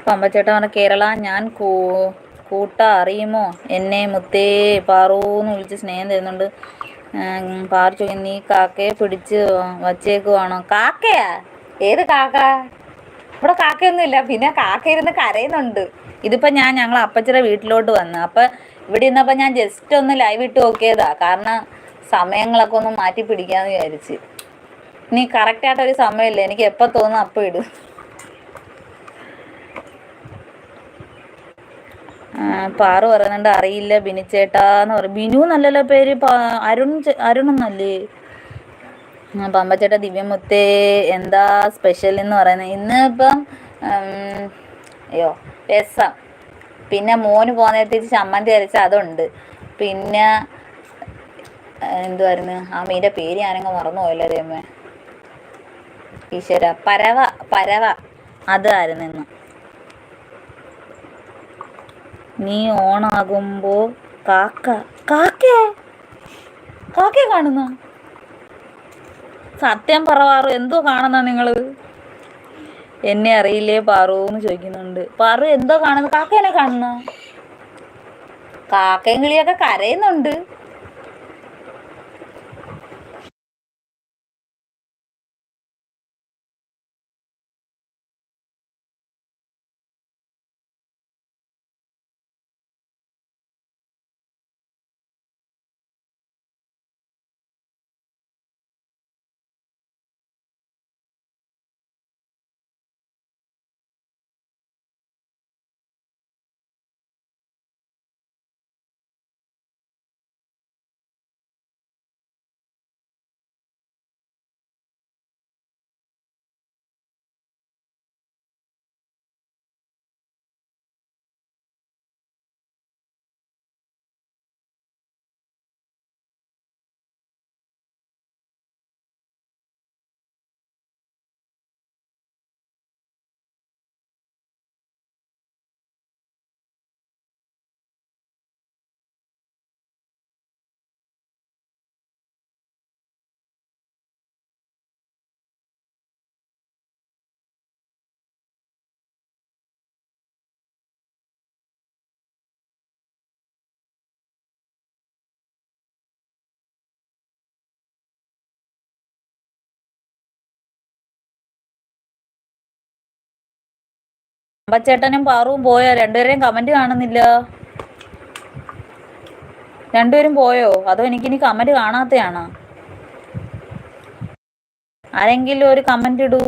പമ്പച്ചേട്ടൻ പറഞ്ഞ കേരള ഞാൻ കൂട്ട അറിയുമോ എന്നെ മുത്തേ പാറൂന്ന് വിളിച്ച് സ്നേഹം തരുന്നുണ്ട്. പാറു ചോദിക്കും നീ കാക്കയെ പിടിച്ച് വച്ചേക്കുവാണോ? കാക്കയാ? ഏത് കാക്ക? ഇവിടെ കാക്കയൊന്നും ഇല്ല. പിന്നെ കാക്ക ഇരുന്ന് കരയുന്നുണ്ട്. ഇതിപ്പോൾ ഞങ്ങൾ അപ്പച്ചിയുടെ വീട്ടിലോട്ട് വന്ന് അപ്പം ഇവിടെ ഇരുന്നപ്പോൾ ഞാൻ ജസ്റ്റ് ഒന്ന് ലൈവ് ഇട്ട് നോക്കിയതാ. കാരണം സമയങ്ങളൊക്കെ ഒന്ന് മാറ്റി പിടിക്കാമെന്ന് വിചാരിച്ച്. നീ കറക്റ്റായിട്ടൊരു സമയമില്ല, എനിക്ക് എപ്പോൾ തോന്നുന്നു അപ്പം ഇടും. പാറു പറയുന്നുണ്ട് അറിയില്ല ബിനിച്ചേട്ടാന്ന് പറയും. ബിനു എന്നല്ലല്ലോ പേര്, അരുണെന്നല്ലേ? പമ്പച്ചേട്ട ദിവ്യമുത്തേ എന്താ സ്പെഷ്യൽ എന്ന് പറയുന്നത്? ഇന്ന് ഇപ്പം രസം, പിന്നെ മോന് പോകുന്ന നേരത്തേക്ക് ചമ്മന്തി അരച്ച അതുണ്ട്, പിന്നെ എന്തുവായിരുന്നു ആ മീൻ്റെ പേര് ഞാനങ്ങ് മറന്നു പോയല്ലോ ദൈവമേ ഈശ്വര. പരവ അതായിരുന്നു ഇന്ന്. നീ ഓണാകുമ്പോ കാക്കയെ കാണുന്ന സത്യം പറവാറു എന്തോ കാണുന്ന നിങ്ങള്? എന്നെ അറിയില്ലേ പാറൂന്ന് ചോദിക്കുന്നുണ്ട്. പാറു എന്തോ കാണുന്നു? കാക്കേനെ കാണുന്ന? കാക്കയും കിളിയൊക്കെ കരയുന്നുണ്ട്. പമ്പച്ചേട്ടനും പാറുവും പോയോ? രണ്ടുപേരെയും കമന്റ് കാണുന്നില്ല. രണ്ടുപേരും പോയോ? അതോ എനിക്കിനി കമന്റ് കാണാത്തയാണോ? ആരെങ്കിലും ഒരു കമന്റ് ഇടൂ.